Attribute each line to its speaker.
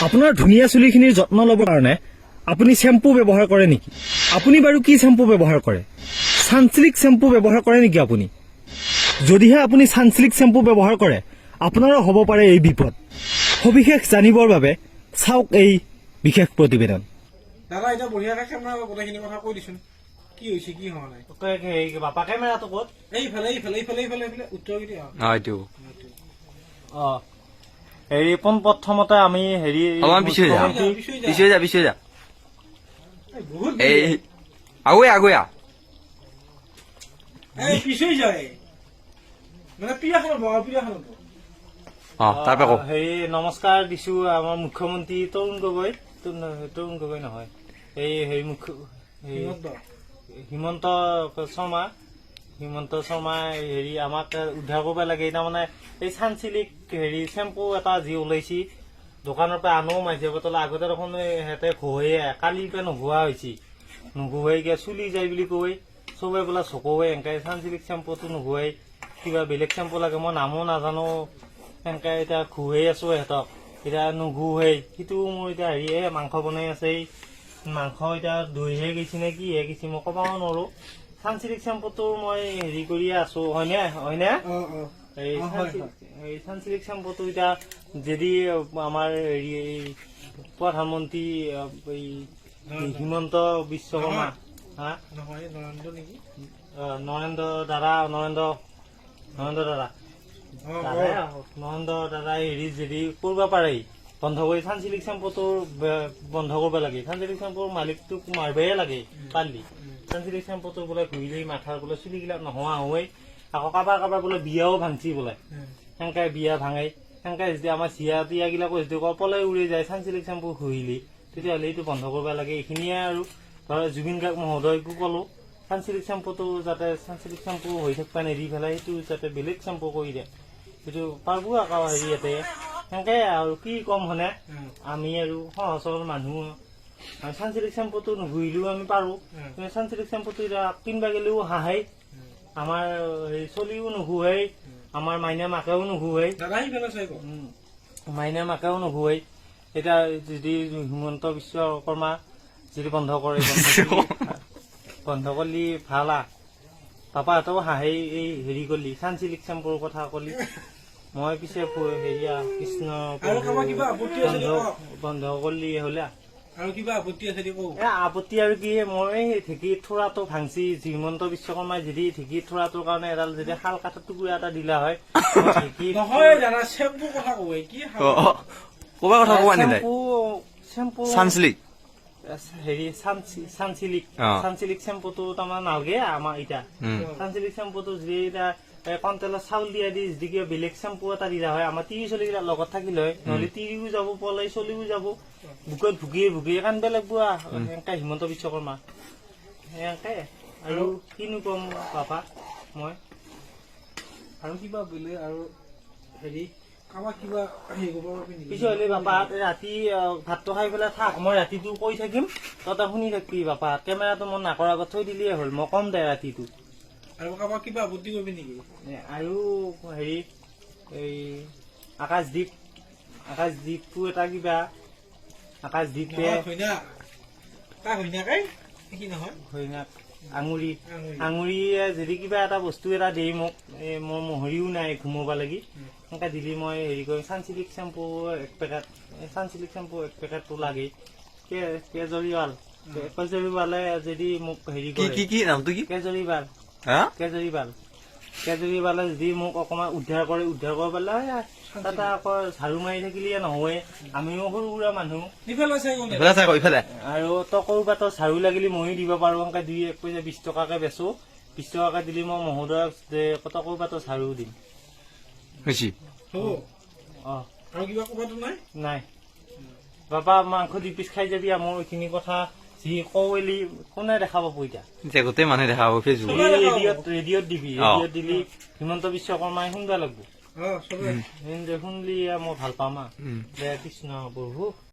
Speaker 1: আপোনাৰ ধুনীয়া চুলিখিনিৰ যত্ন ল'বৰ কাৰণে আপুনি শ্যাম্পু ব্যৱহাৰ কৰে নেকি? আপুনি বাৰু কি শ্যাম্পু ব্যৱহাৰ কৰে? সানসিল্ক শ্যাম্পু ব্যৱহাৰ কৰে নেকি আপুনি? যদিহে আপুনি সানসিল্ক শ্যাম্পু ব্যৱহাৰ কৰে, আপোনাৰো হ'ব পাৰে এই বিপদ। সবিশেষ জানিবৰ বাবে চাওক এই বিশেষ প্ৰতিবেদন।
Speaker 2: দাদা এটা বঢ়িয়াকে কেমেৰা গোটেইখিনি কথা কৈ দিছোন। কি হৈছে কি হোৱা নাই?
Speaker 1: বাপা কেমেৰাটো ক'ত?
Speaker 2: এইফালে উত্তৰ কি দিয়া?
Speaker 3: এইটো
Speaker 1: হেৰি প্ৰথমতে আমি হেৰি
Speaker 3: পিছে যা
Speaker 2: বহুত
Speaker 3: এই আগুয়া
Speaker 2: এই পিছই যায় মানে পিয়াখন পিয়াখন
Speaker 3: তাৰ পৰা
Speaker 1: হেৰি নমস্কাৰ দিছো আমাৰ মুখ্যমন্ত্ৰী তৰুণ গগৈ নহয় এই হেৰি হিমন্ত শৰ্মা হেৰি আমাক উদ্ধাৰ কৰিব লাগে। তাৰমানে এই সানসিল্ক হেৰি শ্বেম্পু এটা যি ওলাইছি দোকানৰ পৰা আনো মাইছে বটল আগতে দেখোন সিহঁতে ঘঁহে কালিৰ পৰা নোঘোৱা হৈছে নোঘোৱাই কিয় চুলি যায় বুলি কয় চবে বোলা চকুৱে এনেকে সানসিল্ক শ্বেম্পুটো নোঘোৱাই কিবা বেলেগ শ্বেম্পু লাগে মই নামো নাজানো এনেকে এতিয়া ঘঁহে আছো সিহঁতক এতিয়া নোঘোৱাই সিটো মোৰ এতিয়া হেৰি মাংস বনাই আছে মাংস এতিয়া দৈহে গৈছে নে কিহে গৈছে মই ক'বও নোৱাৰো। সানসিল্ক শ্বেম্পুটো মই হেৰি কৰিয়ে আছো হয়নে এই সানসিল্ক শ্বেম্পুটো এতিয়া যদি আমাৰ হেৰি প্ৰধানমন্ত্ৰী হিমন্ত বিশ্ব শৰ্মা নৰেন্দ্ৰ দাদাই হেৰি যদি কৰিব পাৰে বন্ধ কৰি সানসিল্ক শ্বেম্পুটো বন্ধ কৰিব লাগে। সানসিল্ক শ্বেম্পুৰ মালিকটোক মাৰিবহে লাগে পালি। সানসিল্ক শ্বেম্পুটো বোলে ঘূৰিলেই মাথাৰ বোলে চুলিগিলাক নোহোৱা হয় আকৌ কাৰোবাৰ বোলে বিয়াও ভাঙছি বোলে সেনেকে বিয়া ভাঙাই সেনেকে যদি আমাৰ চিয়া তিয়া গিলাকো যদি পলাই উৰি যায় সানসিল্ক শ্বেম্পু ঘঁহিলি তেতিয়াহ'লে এইটো বন্ধ কৰিব লাগে। এইখিনিয়ে আৰু ধৰ জুবিন গাৰ্গ মহোদয়কো ক'লো সানসিল্ক শ্বেম্পুটো যাতে সানসিল্ক শ্বেম্পু হৈ থাকিব নেদি পেলাই সেইটো যাতে বেলেগ শ্বেম্পু কৰি দিয়ে সেইটো পাৰব আকৌ হেৰি ইয়াতে সেনেকে আৰু কি কম হনে আমি আৰু সহজ সৰল মানুহ সানসিল্ক শ্বেম্পুটো নুঘঁহিলেও আমি পাৰো কিন্তু সানসিল্ক শ্বেম্পুটো কিনবা গেলেও হাঁহে আমাৰ হেৰি চলিও নুঘোৱাই আমাৰ মাইনা মাকেও নুঘোৱাই এতিয়া যদি হিমন্ত বিশ্ব শৰ্মা যদি বন্ধ কৰে বন্ধ কৰিলি ভাল পাপাহঁতেও হাঁহে এই হেৰি কৰিলি সানসিল্ক শ্বেম্পুৰ কথা কলি মই পিছে হেৰিয়া কৃষ্ণ বন্ধ কৰিলি হলে
Speaker 2: আৰু কিবা আপত্তি আছে
Speaker 1: আপত্তি আৰু কি মই ঢেঁকীৰ থোৰাটো ভাঙছি হিমন্ত বিশ্ব শৰ্মাই যদি ঢেঁকীৰ থোৰাটোৰ কাৰণে এডাল যদি শাল কাঠৰ টুকুৰা এটা দিলা হয় হেৰি সানসিল্ক শ্বেম্পুটো তাৰমানে নালগে আমাৰ এতিয়া সানসিল্ক শ্বেম্পুটো যদি এতিয়া কণ্ট্ৰলৰ চাউল দিয়া দি যদি কিবা বেলেগ শ্বেম্পু এটা দিলা হয় আমাৰ তিৰি চলিগিলাক লগত থাকিলে হয় নহলে তিৰিও যাব পলাই চলিও যাব বুকত ভুগিয়ে কান্দবা লাগব সেনেকে হিমন্ত বিশ্ব শৰ্মা সেনেকে আৰু কিনো কম পাপা মই
Speaker 2: আৰু কিবা বোলে আৰু হেৰি কাৰোবাক কিবা
Speaker 1: পিছলে বাপা ৰাতি ভাতটো খাই পেলাই থাক মই ৰাতিটো কৈ থাকিম তই শুনি থাকিবি বাপা কেমেৰাটো মই নাকৰ আগত থৈ দিলেই হ'ল মই কম দে ৰাতিটো
Speaker 2: আৰু কাৰোবাক কিবা আপত্তি কৰিবি নেকি
Speaker 1: আৰু হেৰি এই আকাশদ্বীপটো এটা কিবা আকাশদ্বীপে আঙুৰিয়ে যদি কিবা এটা বস্তু এটা দিয়ে মোক মোৰ মহৰিও নাই ঘুমাব লাগি সেনেকে দিলি মই হেৰি কৰিম সানসিল্ক শ্বেম্পু এক পেকেটটো লাগে কেজৰিৱালে যদি মোক হেৰি কেজৰিৱালে যদি মোক অকমান উদ্ধাৰ কৰিব পাৰিলে তাতে আকৌ ঝাৰু মাৰি থাকিলে নহয় আমিও সৰু সুৰা মানুহ আৰু তই কৰবাত ঝাৰু লাগিলে ময়ো দিব পাৰো এনেকে 2-1 পইচা 20 টকাকে বেচো 20 টকাকে দিলে মই মহোদয়ক কত কৰবাত ঝাৰু দিম নাই বাবা মাংস 2 পিচ খাই যাবি মোৰ এইখিনি কথা যি কলি কোনে দেখাব এতিয়া
Speaker 3: গোটেই মানুহে দেখাব
Speaker 1: ৰেডিঅ'ত দিবি ৰেডিঅ'ত দিলি হিমন্ত বিশ্ব শৰ্মাই শুনবা লাগব শুনলি মই ভাল পাম দে কৃষ্ণ প্ৰভু।